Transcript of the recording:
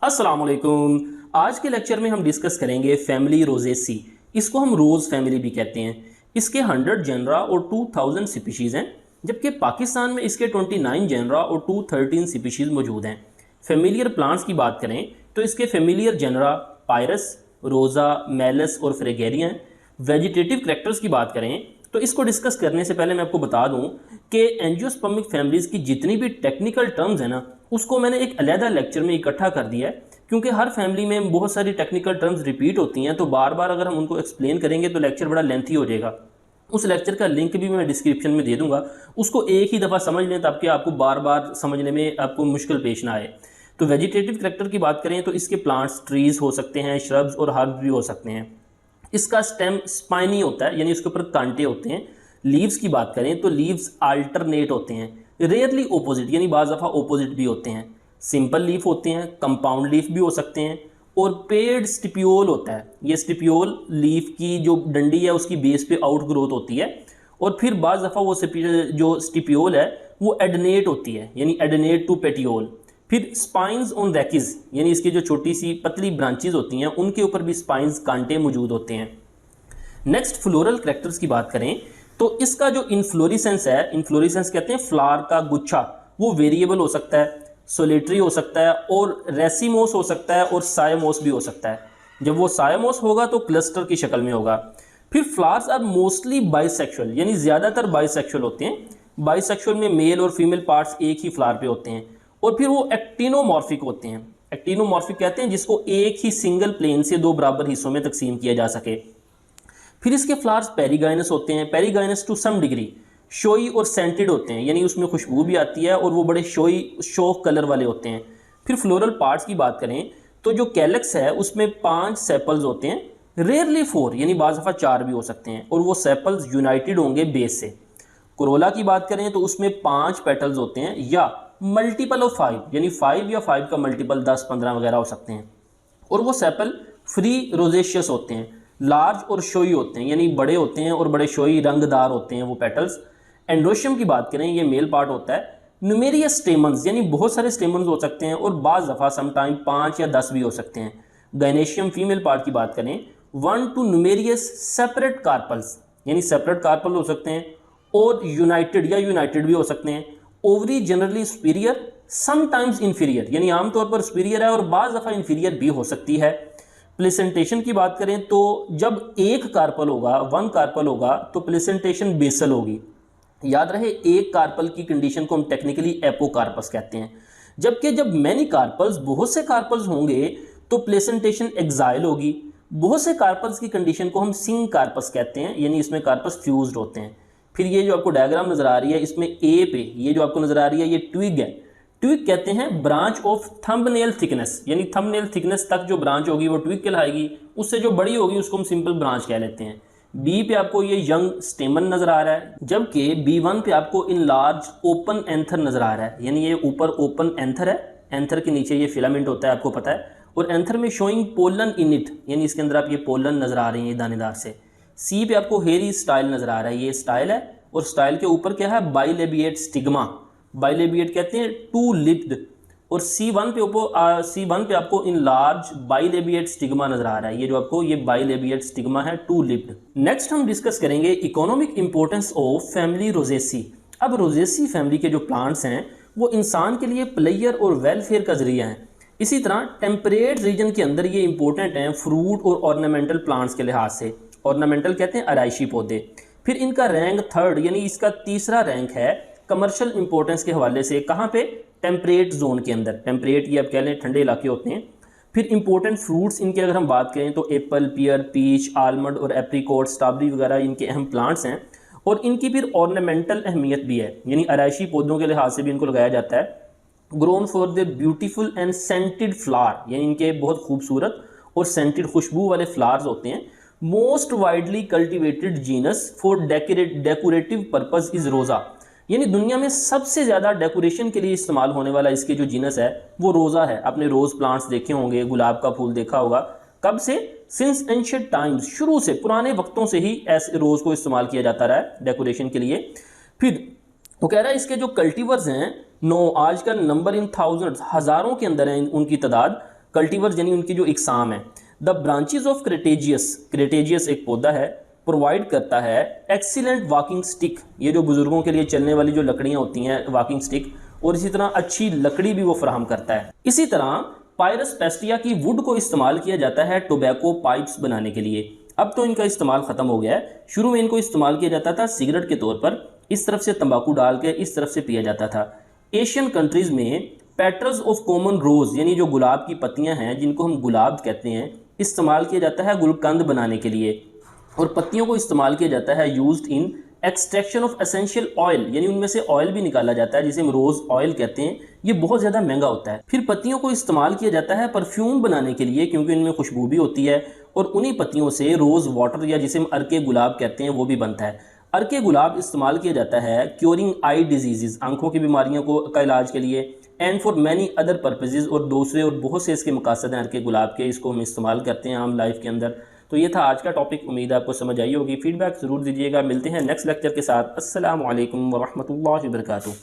अस्सलाम वालेकुम। आज के लेक्चर में हम डिस्कस करेंगे फैमिली रोजेसी। इसको हम रोज़ फैमिली भी कहते हैं। इसके 100 जेनरा और 2000 स्पीशीज़ हैं, जबकि पाकिस्तान में इसके 29 जेनरा और 213 स्पीशीज़ मौजूद हैं। फेमिलियर प्लांट्स की बात करें तो इसके फेमिलियर जेनरा पायरस, रोज़ा, मेलस और फ्रेगेरिया हैं। वेजिटेटिव करेक्टर्स की बात करें तो इसको डिस्कस करने से पहले मैं आपको बता दूं कि एंजियोस्पर्मिक फैमिलीज़ की जितनी भी टेक्निकल टर्म्स हैं ना, उसको मैंने एक अलहदा लेक्चर में इकट्ठा कर दिया है, क्योंकि हर फैमिली में बहुत सारी टेक्निकल टर्म्स रिपीट होती हैं। तो बार बार अगर हम उनको एक्सप्लेन करेंगे तो लेक्चर बड़ा लेंथी हो जाएगा। उस लेक्चर का लिंक भी मैं डिस्क्रिप्शन में दे दूंगा, उसको एक ही दफ़ा समझ लें ताकि आपको बार बार समझने में आपको मुश्किल पेश ना आए। तो वेजिटेटिव करेक्टर की बात करें तो इसके प्लांट्स ट्रीज़ हो सकते हैं, श्रब्स और हर्ब्स भी हो सकते हैं। इसका स्टेम स्पाइनी होता है, यानी उसके ऊपर कांटे होते हैं। लीव्स की बात करें तो लीव्स अल्टरनेट होते हैं, रेयरली ओपोजिट, यानी बाज़ दफ़ा ओपोजिट भी होते हैं। सिंपल लीफ होते हैं, कंपाउंड लीफ भी हो सकते हैं, और पेड स्टिप्यूल होता है। ये स्टिप्यूल लीफ की जो डंडी है उसकी बेस पे आउट ग्रोथ होती है, और फिर बाज़ दफ़ा वो जो स्टिप्यूल है वो एडनेट होती है, यानी एडनेट टू पेटियोल। फिर स्पाइंस ऑन रैकिज, यानी इसकी जो छोटी सी पतली ब्रांचेज होती हैं उनके ऊपर भी स्पाइंस कांटे मौजूद होते हैं। नेक्स्ट फ्लोरल करेक्टर्स की बात करें तो इसका जो इन्फ्लोरिसेंस है, इन्फ्लोरिसेंस कहते हैं फ्लावर का गुच्छा, वो वेरिएबल हो सकता है, सोलेटरी हो सकता है, और रेसिमोस हो सकता है, और सायमोस भी हो सकता है। जब वो सायमोस होगा तो क्लस्टर की शक्ल में होगा। फिर फ्लावर्स आर मोस्टली बाइसेक्सुअल, यानी ज़्यादातर बाइसेक्सुअल होते हैं। बाइसेक्सुअल में मेल और फीमेल पार्ट्स एक ही फ्लावर पे होते हैं। और फिर वो एक्टिनोमॉर्फिक होते हैं। एक्टिनोमॉर्फिक कहते हैं जिसको एक ही सिंगल प्लेन से दो बराबर हिस्सों में तकसीम किया जा सके। फिर इसके फ्लावर्स पेरीगाइनस होते हैं, perigynous to some degree showy और सेंटेड होते हैं, यानी उसमें खुशबू भी आती है और वो बड़े शोक कलर वाले होते हैं। फिर फ्लोरल पार्ट्स की बात करें तो जो कैलक्स है उसमें 5 सेपल्स होते हैं, रेयरली 4, यानी बाज़ दफ़ा 4 भी हो सकते हैं, और वो सेपल्स यूनाइटेड होंगे बेस से। कोरोला की बात करें तो उसमें 5 पेटल्स होते हैं, या मल्टीपल ऑफ 5, यानी 5 या 5 का मल्टीपल 10, 15 वगैरह हो सकते हैं। और वो सेपल फ्री रोजेशियस होते हैं, लार्ज और शोई होते हैं, यानी बड़े होते हैं और बड़े शोई रंगदार होते हैं वो पेटल्स। एंड्रोशियम की बात करें, ये मेल पार्ट होता है। न्यूमेरियस स्टेमन्स, यानी बहुत सारे स्टेमन्स हो सकते हैं, और बाज़ दफ़ा समटाइम 5 या 10 भी हो सकते हैं। गायनेशियम फीमेल पार्ट की बात करें 1 to न्यूमेरियस सेपरेट कार्पल्स, यानी सेपरेट कार्पल हो सकते हैं, और यूनाइटेड या यूनाइटेड भी हो सकते हैं। Ovary generally superior, sometimes inferior, यानी आमतौर पर सुपीरियर है और बाज़ दफ़ा इन्फीरियर भी हो सकती है। प्लेसेंटेशन की बात करें तो जब एक कार्पल होगा, 1 कार्पल होगा, तो प्लेसेंटेशन बेसल होगी। याद रहे, एक कार्पल की कंडीशन को हम टेक्निकली एपोकार्पस कहते हैं, जबकि जब मैनी कार्पल्स, बहुत से कार्पल्स होंगे, तो प्लेसेंटेशन एक्साइल होगी। बहुत से कार्पल्स की कंडीशन को हम सिंग कार्पस कहते हैं, यानी इसमें कार्पस फ्यूज्ड होते हैं। फिर ये जो आपको डायग्राम नजर आ रही है, इसमें ए पे ये जो आपको नजर आ रही है ये ट्विग है। ट्विग कहते हैं ब्रांच ऑफ थंबनेल थिकनेस, यानी थंबनेल थिकनेस तक जो ब्रांच होगी वो ट्विग कहलाएगी, उससे जो बड़ी होगी उसको हम सिंपल ब्रांच कह लेते हैं। बी पे आपको ये यंग स्टेमन नजर आ रहा है, जबकि B1 पे आपको इन लार्ज ओपन एंथर नजर आ रहा है, यानी ये ऊपर ओपन एंथर है, एंथर के नीचे ये फिलामेंट होता है, आपको पता है, और एंथर में शोइंग पोलन इन इट, यानी इसके अंदर आप ये पोलन नजर आ रही है दानेदार से। सी पे आपको हेरी स्टाइल नजर आ रहा है, ये स्टाइल है, और स्टाइल के ऊपर क्या है, बाइलेबिएट स्टिग्मा, बाइलेबिएट कहते हैं टू लिप्ड। और C1 पे आपको इन लार्ज बाइलेबिएट स्टिग्मा नजर आ रहा है, ये जो आपको ये बाइलेबिएट स्टिग्मा है, टू लिप्ड। नेक्स्ट हम डिस्कस करेंगे economic importance of family Rosaceae. अब रोजेसी फैमिली के जो प्लांट्स हैं वो इंसान के लिए प्लेयर और वेलफेयर का जरिया है। इसी तरह टेम्परेट रीजन के अंदर ये इंपॉर्टेंट हैं फ्रूट और ऑर्नामेंटल प्लांट्स के लिहाज से। ऑर्नामेंटल कहते हैं आराइशी पौधे। फिर इनका रैंक 3rd, यानी इसका तीसरा रैंक है कमर्शियल इंपॉर्टेंस के हवाले से। कहाँ पे? टेम्परेट जोन के अंदर। टेम्परेट ये आप कह लें ठंडे इलाके होते हैं। फिर इंपॉर्टेंट फ्रूट्स इनके अगर हम बात करें तो एप्पल, पियर, पीच, आलमंड और एप्रीकोट, स्ट्रॉबेरी वगैरह इनके अहम प्लांट्स हैं। और इनकी फिर ऑर्नामेंटल अहमियत भी है, यानी आराइशी पौधों के लिहाज से भी इनको लगाया जाता है। Grown for the beautiful and scented flower, यानी इनके बहुत खूबसूरत और सेंटेड खुशबू वाले फ्लावर्स होते हैं। Most widely cultivated genus for decorative purpose is रोज़ा, यानी दुनिया में सबसे ज़्यादा डेकोरेशन के लिए इस्तेमाल होने वाला इसके जो जीनस है वो रोज़ा है। आपने रोज़ प्लांट्स देखे होंगे, गुलाब का फूल देखा होगा। कब से? सिंस एंशिएंट टाइम्स, शुरू से, पुराने वक्तों से ही ऐसे रोज़ को इस्तेमाल किया जाता रहा है डेकोरेशन के लिए। फिर वो कह रहा है इसके जो कल्टीवर्स हैं 9, आज का नंबर इन थाउजेंड्स, हज़ारों के अंदर है उनकी तादाद। कल्टीवर्स यानी उनकी जो इकसाम है। द ब्रांचेज ऑफ क्रेटेजियस एक पौधा है, प्रोवाइड करता है एक्सीलेंट वॉकिंग स्टिक, ये जो बुजुर्गों के लिए चलने वाली जो लकड़ियाँ होती हैं वॉकिंग स्टिक, और इसी तरह अच्छी लकड़ी भी वो फराहम करता है। इसी तरह पायरस पेस्टिया की वुड को इस्तेमाल किया जाता है टोबैको पाइप्स बनाने के लिए। अब तो इनका इस्तेमाल ख़त्म हो गया है। शुरू में इनको इस्तेमाल किया जाता था सिगरेट के तौर पर, इस तरफ से तंबाकू डाल के इस तरफ से पिया जाता था। एशियन कंट्रीज़ में पेटल्स ऑफ कॉमन रोज़ यानी जो गुलाब की पत्तियां हैं जिनको हम गुलाब कहते हैं, इस्तेमाल किया जाता है गुलकंद बनाने के लिए। और पत्तियों को इस्तेमाल किया जाता है used in extraction of essential oil, यानी उनमें से ऑयल भी निकाला जाता है जिसे हम रोज़ ऑयल कहते हैं। ये बहुत ज़्यादा महंगा होता है। फिर पत्तियों को इस्तेमाल किया जाता है परफ्यूम बनाने के लिए, क्योंकि इनमें खुशबू भी होती है। और उन्हीं पत्तियों से रोज़ वाटर या जिसे हम अर्के गुलाब कहते हैं वो भी बनता है। अर्के गुलाब इस्तेमाल किया जाता है क्योरिंग आई डिजीज़, आंखों की बीमारियों का इलाज के लिए, and for many other purposes, और दूसरे और बहुत से इसके मकासद हैं अर्के गुलाब के, इसको हम इस्तेमाल करते हैं आम लाइफ के अंदर। तो ये था आज का टॉपिक, उम्मीद है आपको समझ आई होगी। फीडबैक ज़रूर दीजिएगा। मिलते हैं नेक्स्ट लेक्चर के साथ। अस्सलामु अलैकुम वरहमतुल्लाहि वबरकातुहू।